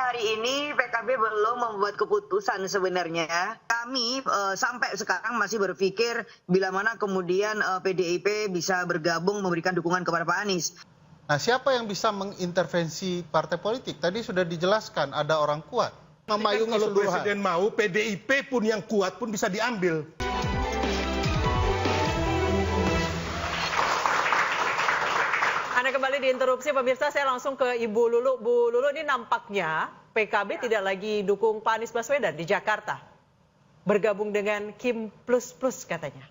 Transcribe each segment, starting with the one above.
hari ini PKB belum membuat keputusan sebenarnya. Kami sampai sekarang masih berpikir bila mana kemudian PDIP bisa bergabung memberikan dukungan kepada Pak Anies. Nah, siapa yang bisa mengintervensi partai politik? Tadi sudah dijelaskan, ada orang kuat. Memayungi kalau seluruh presiden mau, PDIP pun yang kuat pun bisa diambil. Anda kembali diinterupsi, pemirsa. Saya langsung ke Ibu Lulu. Bu Lulu, ini nampaknya PKB tidak lagi dukung Pak Anies Baswedan di Jakarta. Bergabung dengan Kim Plus Plus katanya.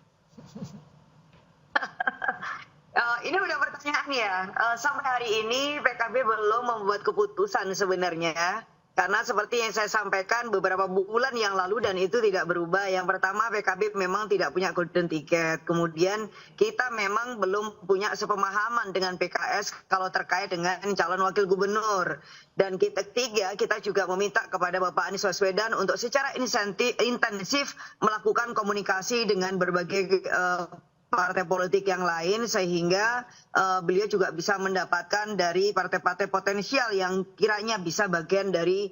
Ini udah pertanyaan ya. Sampai hari ini PKB belum membuat keputusan sebenarnya. Karena seperti yang saya sampaikan beberapa bulan yang lalu dan itu tidak berubah. Yang pertama PKB memang tidak punya golden ticket. Kemudian kita memang belum punya sepemahaman dengan PKS kalau terkait dengan calon wakil gubernur. Dan ketiga, kita juga meminta kepada Bapak Anies Baswedan untuk secara intensif melakukan komunikasi dengan berbagai partai politik yang lain sehingga beliau juga bisa mendapatkan dari partai-partai potensial yang kiranya bisa bagian dari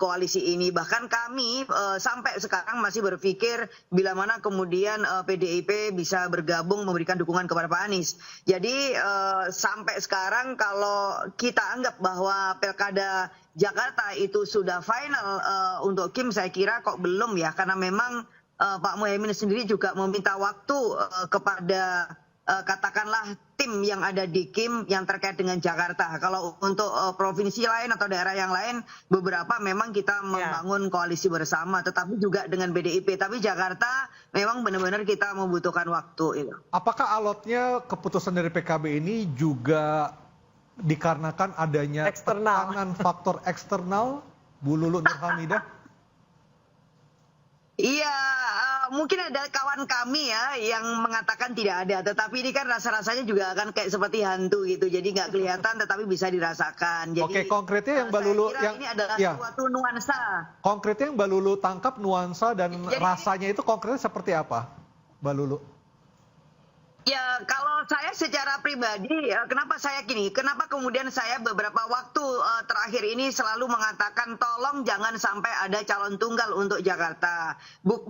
koalisi ini. Bahkan kami sampai sekarang masih berpikir bila mana kemudian PDIP bisa bergabung memberikan dukungan kepada Pak Anies. Jadi sampai sekarang kalau kita anggap bahwa Pilkada Jakarta itu sudah final untuk Kim, saya kira kok belum ya, karena memang Pak Muhaimin sendiri juga meminta waktu kepada katakanlah tim yang ada di Kim yang terkait dengan Jakarta. Kalau untuk provinsi lain atau daerah yang lain, beberapa memang kita membangun koalisi bersama, tetapi juga dengan PDIP. Tapi Jakarta memang benar-benar kita membutuhkan waktu itu. Apakah alotnya keputusan dari PKB ini juga dikarenakan adanya tekanan faktor eksternal, Bu Lulu Nurhamidah? Iya, mungkin ada kawan kami ya yang mengatakan tidak ada, tetapi ini kan rasa-rasanya juga akan kayak seperti hantu gitu, jadi nggak kelihatan tetapi bisa dirasakan. Jadi, oke, konkretnya yang Mbak Lulu yang ini adalah suatu nuansa. Konkretnya yang Mbak Lulu tangkap nuansa dan rasanya itu konkretnya seperti apa, Mbak Lulu? Ya, kalau saya secara pribadi, kenapa saya gini? Kenapa kemudian saya beberapa waktu terakhir ini selalu mengatakan tolong jangan sampai ada calon tunggal untuk Jakarta.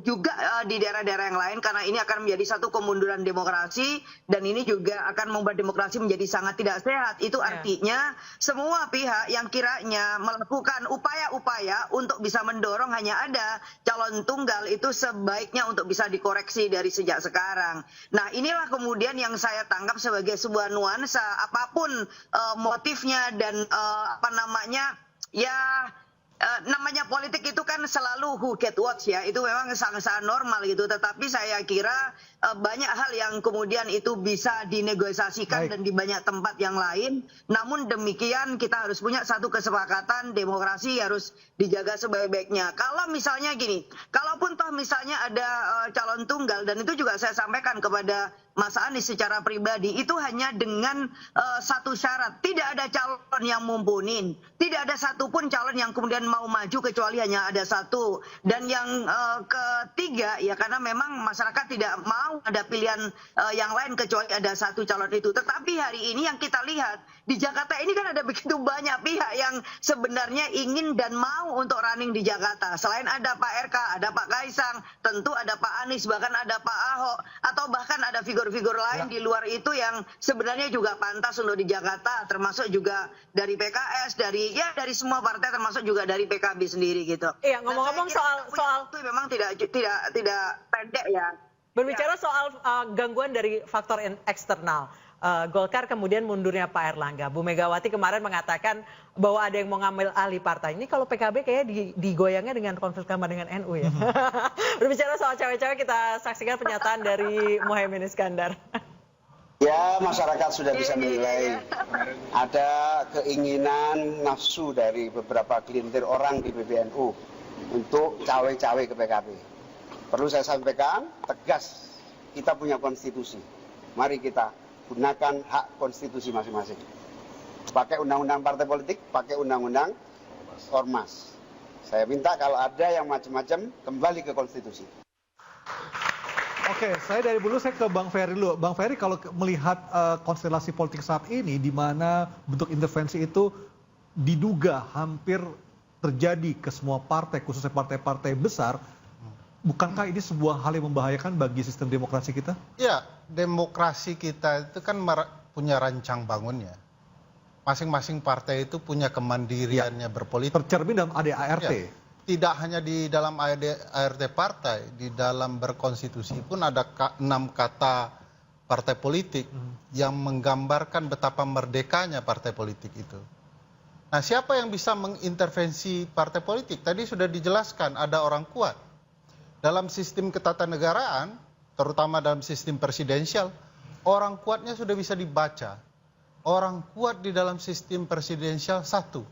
Juga di daerah-daerah yang lain, karena ini akan menjadi satu kemunduran demokrasi dan ini juga akan membuat demokrasi menjadi sangat tidak sehat. Itu artinya semua pihak yang kiranya melakukan upaya-upaya untuk bisa mendorong hanya ada calon tunggal itu sebaiknya untuk bisa dikoreksi dari sejak sekarang. Nah, inilah kemudian yang saya tangkap sebagai sebuah nuansa, apapun motifnya dan namanya politik itu kan selalu who get what ya, itu memang sangat-sangat normal gitu. Tetapi saya kira banyak hal yang kemudian itu bisa dinegosiasikan dan di banyak tempat yang lain. Namun demikian kita harus punya satu kesepakatan, demokrasi harus dijaga sebaik-baiknya. Kalau misalnya gini, kalaupun toh misalnya ada calon tunggal, dan itu juga saya sampaikan kepada Mas Anies secara pribadi, itu hanya dengan satu syarat, tidak ada calon yang mumpuni, tidak ada satupun calon yang kemudian mau maju kecuali hanya ada satu. Dan yang ketiga ya karena memang masyarakat tidak mau ada pilihan yang lain kecuali ada satu calon itu. Tetapi hari ini yang kita lihat di Jakarta ini kan ada begitu banyak pihak yang sebenarnya ingin dan mau untuk running di Jakarta. Selain ada Pak RK, ada Pak Kaisang, tentu ada Pak Anies, bahkan ada Pak Ahok, atau bahkan ada figur-figur lain di luar itu yang sebenarnya juga pantas untuk di Jakarta, termasuk juga dari PKS, dari semua partai, termasuk juga dari PKB sendiri gitu. Iya, ngomong-ngomong soal itu memang tidak pendek ya. Berbicara soal gangguan dari faktor eksternal, Golkar kemudian mundurnya Pak Erlangga. Bu Megawati kemarin mengatakan bahwa ada yang mau ngambil alih partai. Ini kalau PKB kayaknya digoyangnya dengan konflik kamar dengan NU ya. Berbicara soal cewek-cewek, kita saksikan pernyataan dari Muhaimin Iskandar. Ya, masyarakat sudah bisa menilai. Ada keinginan nafsu dari beberapa gelintir orang di PBNU untuk cawe-cawe ke PKB. Perlu saya sampaikan, tegas, kita punya konstitusi. Mari kita gunakan hak konstitusi masing-masing. Pakai undang-undang partai politik, pakai undang-undang ormas. Saya minta kalau ada yang macam-macam, kembali ke konstitusi. Oke, saya dari dulu saya ke Bang Ferry dulu. Bang Ferry, kalau melihat konstelasi politik saat ini, di mana bentuk intervensi itu diduga hampir terjadi ke semua partai, khususnya partai-partai besar, bukankah ini sebuah hal yang membahayakan bagi sistem demokrasi kita? Ya, demokrasi kita itu kan punya rancang bangunnya. Masing-masing partai itu punya kemandiriannya berpolitik. Tercermin dalam ADART. Ya, tidak hanya di dalam ART partai, di dalam berkonstitusi pun ada 6 kata partai politik yang menggambarkan betapa merdekanya partai politik itu. Nah, siapa yang bisa mengintervensi partai politik? Tadi sudah dijelaskan, ada orang kuat. Dalam sistem ketatanegaraan, terutama dalam sistem presidensial, orang kuatnya sudah bisa dibaca. Orang kuat di dalam sistem presidensial satu,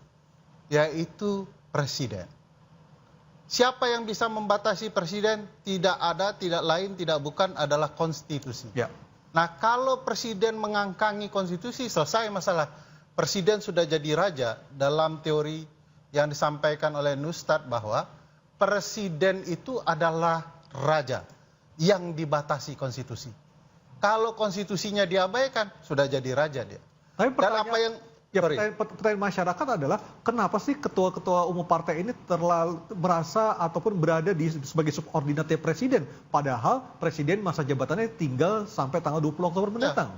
yaitu presiden. Siapa yang bisa membatasi presiden? Tidak ada, tidak lain, tidak bukan adalah konstitusi. Ya. Nah, kalau presiden mengangkangi konstitusi, selesai masalah. Presiden sudah jadi raja. Dalam teori yang disampaikan oleh Nustad bahwa presiden itu adalah raja yang dibatasi konstitusi. Kalau konstitusinya diabaikan, sudah jadi raja dia. Tapi pertanyaan masyarakat adalah kenapa sih ketua-ketua umum partai ini terlalu merasa ataupun berada sebagai subordinatnya presiden, padahal presiden masa jabatannya tinggal sampai tanggal 20 Oktober mendatang.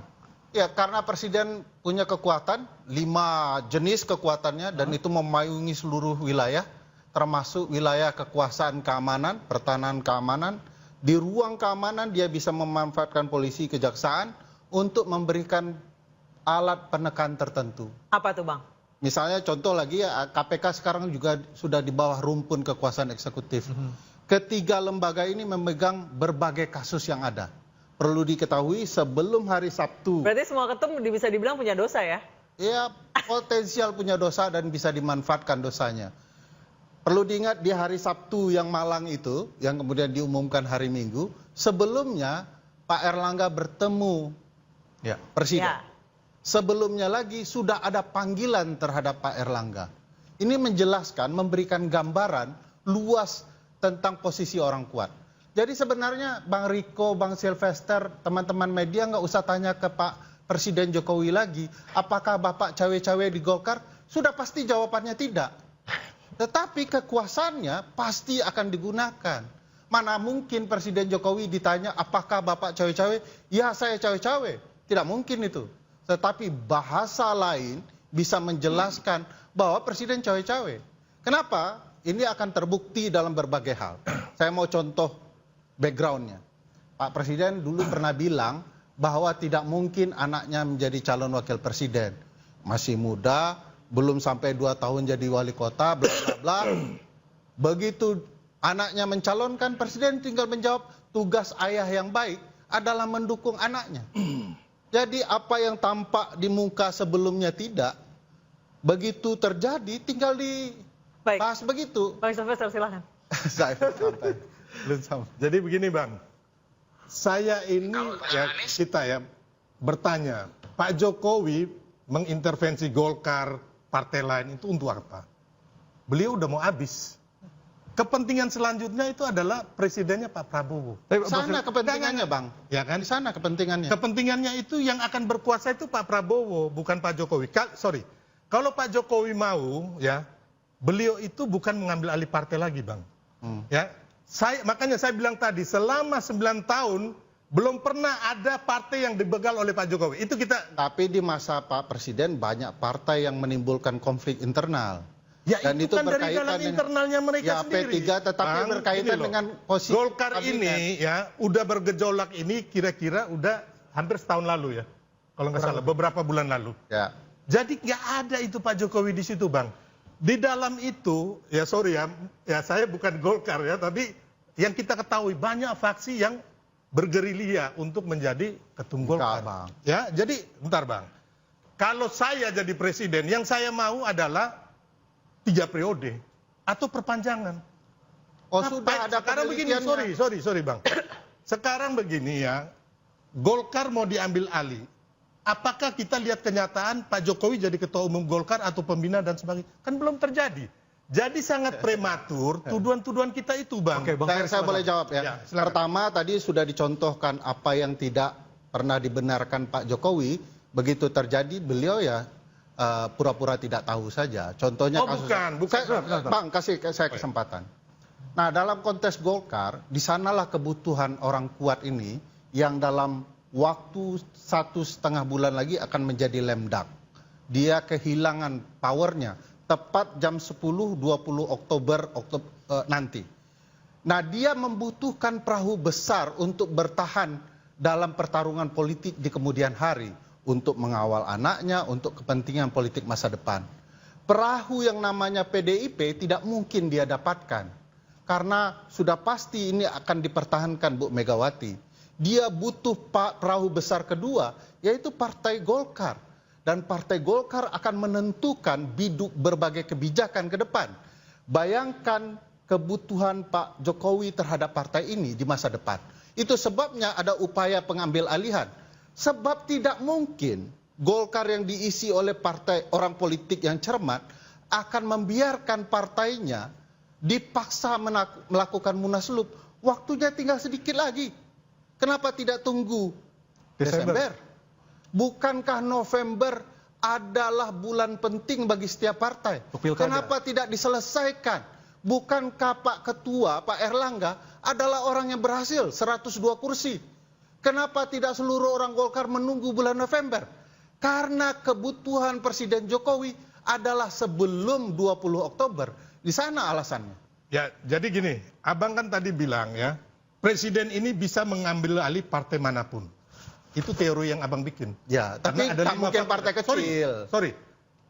Ya, karena presiden punya kekuatan, 5 jenis kekuatannya, dan itu memayungi seluruh wilayah, termasuk wilayah kekuasaan keamanan, pertahanan keamanan. Di ruang keamanan dia bisa memanfaatkan polisi, kejaksaan untuk memberikan alat penekan tertentu. Apa tuh, Bang? Misalnya contoh lagi ya, KPK sekarang juga sudah di bawah rumpun kekuasaan eksekutif. Ketiga lembaga ini memegang berbagai kasus yang ada. Perlu diketahui sebelum hari Sabtu. Berarti semua ketum bisa dibilang punya dosa ya? Ya, potensial punya dosa dan bisa dimanfaatkan dosanya. Perlu diingat di hari Sabtu yang malang itu, yang kemudian diumumkan hari Minggu, sebelumnya Pak Erlangga bertemu presiden. Ya. Sebelumnya lagi sudah ada panggilan terhadap Pak Erlangga. Ini menjelaskan, memberikan gambaran luas tentang posisi orang kuat. Jadi sebenarnya Bang Riko, Bang Sylvester, teman-teman media nggak usah tanya ke Pak Presiden Jokowi lagi, apakah Bapak cawe-cawe di Golkar? Sudah pasti jawabannya tidak. Tetapi kekuasaannya pasti akan digunakan. Mana mungkin Presiden Jokowi ditanya, apakah Bapak cawe-cawe? Ya, saya cawe-cawe. Tidak mungkin itu. Tetapi bahasa lain bisa menjelaskan bahwa Presiden cawe-cawe. Kenapa? Ini akan terbukti dalam berbagai hal. Saya mau contoh backgroundnya. Pak Presiden dulu pernah bilang bahwa tidak mungkin anaknya menjadi calon wakil presiden. Masih muda, belum sampai 2 tahun jadi wali kota, bla bla bla. Begitu anaknya mencalonkan, Presiden tinggal menjawab, tugas ayah yang baik adalah mendukung anaknya. Jadi apa yang tampak di muka sebelumnya tidak, begitu terjadi tinggal dibahas begitu. Bang Sylvester silakan. Saya santai. Jadi begini Bang, saya ini bertanya, Pak Jokowi mengintervensi Golkar, partai lain itu untuk apa? Beliau udah mau habis. Kepentingan selanjutnya itu adalah presidennya Pak Prabowo. Sana kepentingannya Bang. Ya kan? Di sana kepentingannya. Kepentingannya itu yang akan berkuasa itu Pak Prabowo, bukan Pak Jokowi. Kalau Pak Jokowi mau, ya, beliau itu bukan mengambil alih partai lagi, Bang. Ya, makanya saya bilang tadi, selama 9 tahun belum pernah ada partai yang dibegal oleh Pak Jokowi. Itu kita. Tapi di masa Pak Presiden banyak partai yang menimbulkan konflik internal. Ya, dan itu kan dari dalam internalnya mereka sendiri. P3 tetapi Bang, berkaitan dengan posisi Golkar ini ya udah bergejolak ini kira-kira udah hampir setahun lalu ya. Kalau nggak salah beberapa bulan lalu. Ya. Jadi nggak ada itu Pak Jokowi di situ, Bang. Di dalam itu ya sorry ya saya bukan Golkar ya, tapi yang kita ketahui banyak faksi yang bergerilya untuk menjadi ketum Golkar. Bang. Ya, jadi bentar Bang. Kalau saya jadi presiden, yang saya mau adalah 3 periode atau perpanjangan. Oh, sudah ada sekarang begini, sorry Bang. Sekarang begini ya, Golkar mau diambil alih. Apakah kita lihat kenyataan Pak Jokowi jadi ketua umum Golkar atau pembina dan sebagainya? Kan belum terjadi. Jadi sangat prematur tuduhan-tuduhan kita itu, Bang. Oke, Bang, saya boleh jawab ya. Pertama tadi sudah dicontohkan apa yang tidak pernah dibenarkan Pak Jokowi. Begitu terjadi beliau ya pura-pura tidak tahu saja. Contohnya kasus. Bukan. Bang, kasih saya kesempatan. Nah, dalam konteks Golkar, di sanalah kebutuhan orang kuat ini yang dalam waktu 1,5 bulan lagi akan menjadi lemdak. Dia kehilangan powernya tepat jam 10-20 Oktober nanti. Nah, dia membutuhkan perahu besar untuk bertahan dalam pertarungan politik di kemudian hari, untuk mengawal anaknya, untuk kepentingan politik masa depan. Perahu yang namanya PDIP tidak mungkin dia dapatkan, karena sudah pasti ini akan dipertahankan Bu Megawati. Dia butuh perahu besar kedua, yaitu Partai Golkar. Dan Partai Golkar akan menentukan biduk berbagai kebijakan ke depan. Bayangkan kebutuhan Pak Jokowi terhadap partai ini di masa depan. Itu sebabnya ada upaya pengambil alihan. Sebab tidak mungkin Golkar yang diisi oleh partai orang politik yang cermat akan membiarkan partainya dipaksa melakukan munaslup. Waktunya tinggal sedikit lagi. Kenapa tidak tunggu Desember? Bukankah November adalah bulan penting bagi setiap partai? Kenapa tidak diselesaikan? Bukankah Pak Ketua, Pak Erlangga adalah orang yang berhasil 102 kursi? Kenapa tidak seluruh orang Golkar menunggu bulan November? Karena kebutuhan Presiden Jokowi adalah sebelum 20 Oktober. Di sana alasannya. Ya, jadi gini, Abang kan tadi bilang ya, Presiden ini bisa mengambil alih partai manapun. Itu teori yang Abang bikin. Ya, tapi tak mungkin partai kecil. Sorry.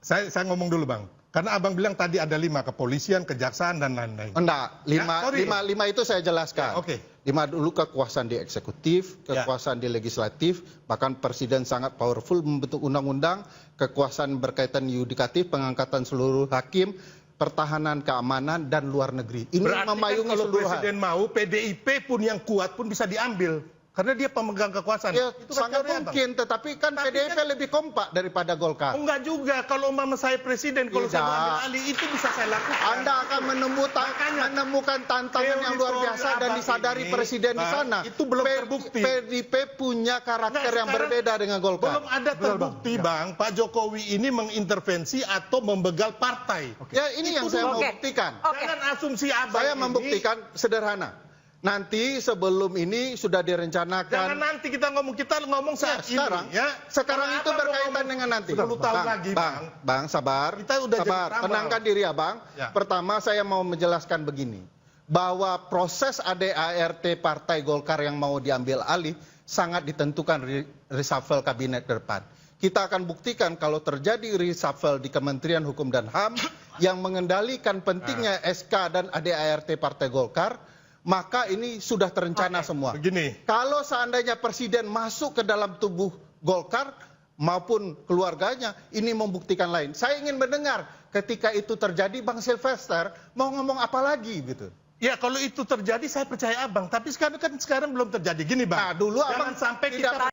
Saya ngomong dulu, Bang. Karena Abang bilang tadi ada 5, kepolisian, kejaksaan, dan lain-lain. Enggak, 5 itu saya jelaskan. Ya, oke. 5 dulu kekuasaan di eksekutif, kekuasaan di legislatif, bahkan Presiden sangat powerful membentuk undang-undang, kekuasaan berkaitan yudikatif, pengangkatan seluruh hakim, pertahanan, keamanan, dan luar negeri. Ini Berarti memayungi kan kalau seluruh Presiden mau, PDIP pun yang kuat pun bisa diambil. Karena dia pemegang kekuasaan. Ya, itu kan sangat mungkin, tetapi kan PDIP lebih kompak daripada Golkar. Enggak juga, kalau umpama saya presiden, kalau saya mau ambil alih, itu bisa saya lakukan. Anda akan menemukan tantangan yang luar biasa dan disadari Presiden di sana. Itu belum terbukti. PDIP punya karakter yang berbeda dengan Golkar. Belum ada terbukti, Bang, Pak Jokowi ini mengintervensi atau membegal partai. Ya, ini yang saya mau buktikan. Jangan asumsi Abang Saya membuktikan sederhana. Nanti sebelum ini sudah direncanakan. Jangan nanti kita ngomong saat sekarang, ini. Ya. Sekarang itu berkaitan dengan nanti. 10 tahun lagi, Bang, sabar. Kita udah sabar. Tenangkan diri, Abang. Ya. Pertama saya mau menjelaskan begini. Bahwa proses ADART Partai Golkar yang mau diambil alih sangat ditentukan reshuffle kabinet ke depan. Kita akan buktikan kalau terjadi reshuffle di Kementerian Hukum dan HAM yang mengendalikan pentingnya SK dan ADART Partai Golkar, maka ini sudah terencana semua. Begini. Kalau seandainya Presiden masuk ke dalam tubuh Golkar maupun keluarganya, ini membuktikan lain. Saya ingin mendengar ketika itu terjadi, Bang Silvester mau ngomong apa lagi gitu. Ya kalau itu terjadi saya percaya Abang, tapi sekarang belum terjadi. Gini Bang. Nah, dulu Abang sampai kita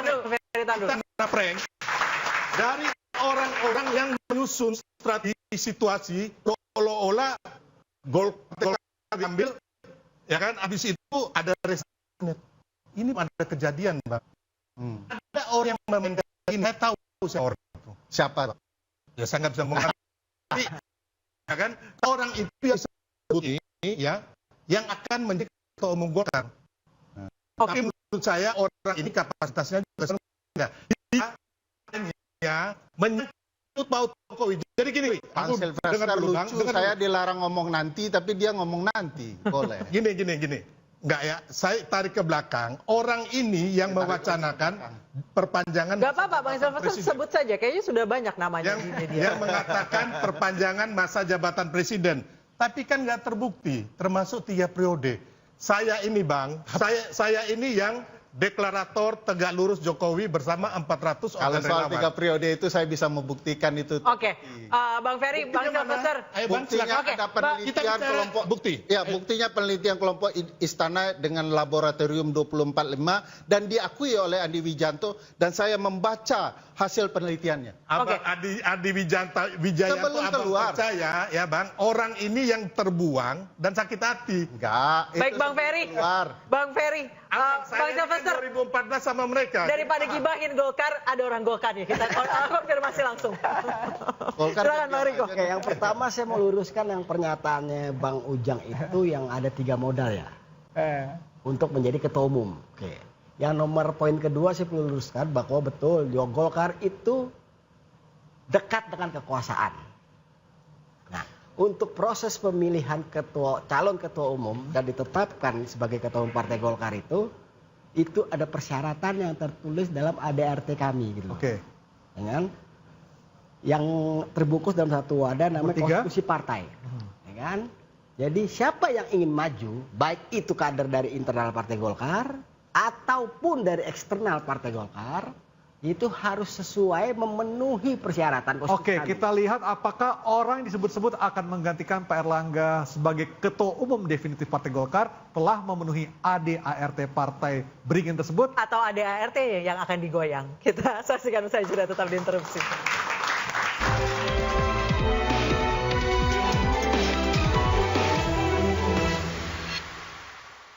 prank dari orang-orang yang menyusun strategi situasi seolah-olah Golkar diambil. Ya kan, habis itu ada reshuffle. Ini ada kejadian, Bang. Ada orang yang memainkan ini, saya tahu siapa orang itu. Siapa? Ya saya nggak bisa mengatakan. Ya kan, orang itu yang disebut ini, ya, yang akan menjadi ketua umum Golkar. Tapi menurut saya orang ini kapasitasnya juga enggak. Dia menyebut Pak Jokowi. Jadi gini, Bang Silvester lucu, saya dilarang ngomong nanti, tapi dia ngomong nanti. Boleh. Gini. Enggak ya, saya tarik ke belakang. Orang ini yang mewacanakan perpanjangan. Enggak apa-apa, Bang Silvester sebut saja. Kayaknya sudah banyak namanya di media. Yang mengatakan perpanjangan masa jabatan presiden. Tapi kan nggak terbukti, termasuk 3 periode. Saya ini Bang, saya ini yang deklarator tegak lurus Jokowi bersama 400 orang relawan. Kalau soal 3 periode itu saya bisa membuktikan itu. Oke, Bang Ferry, Bang Silvester. Buktinya ada penelitian kelompok bukti. Ya, buktinya penelitian kelompok Istana dengan laboratorium 245 dan diakui oleh Andi Wijanto, dan saya membaca hasil penelitiannya. Abang Adi Wijayanto Sebelum abang keluar. percaya ya bang, orang ini yang terbuang dan sakit hati. Enggak. Baik itu Bang sebelum Ferry, keluar. Bang Ferry, Abang, Bang saya ini kan Sylvester, 2014 sama mereka. daripada gibahin Golkar, ada orang Golkar ya. Kita konfirmasi langsung. Golkar Silakan Bang Riko. Oke, yang pertama saya mau luruskan yang pernyataannya Bang Ujang itu yang ada 3 modal ya. Untuk menjadi ketua umum. Oke. Yang nomor poin kedua saya perlu luruskan bahwa betul Golkar itu dekat dengan kekuasaan. Nah, untuk proses pemilihan calon ketua umum dan ditetapkan sebagai ketua umum Partai Golkar itu ada persyaratan yang tertulis dalam ADRT kami gitu. Oke. Dengan yang terbungkus dalam satu wadah namanya konstitusi partai. Ya kan? Jadi siapa yang ingin maju, baik itu kader dari internal Partai Golkar ataupun dari eksternal Partai Golkar, itu harus sesuai memenuhi persyaratan konstitusi. Oke, kita lihat apakah orang yang disebut-sebut akan menggantikan Pak Erlangga sebagai ketua umum definitif Partai Golkar telah memenuhi ADART Partai Beringin tersebut. Atau ADART yang akan digoyang. Kita saksikan usai jeda, tetap di Interupsi.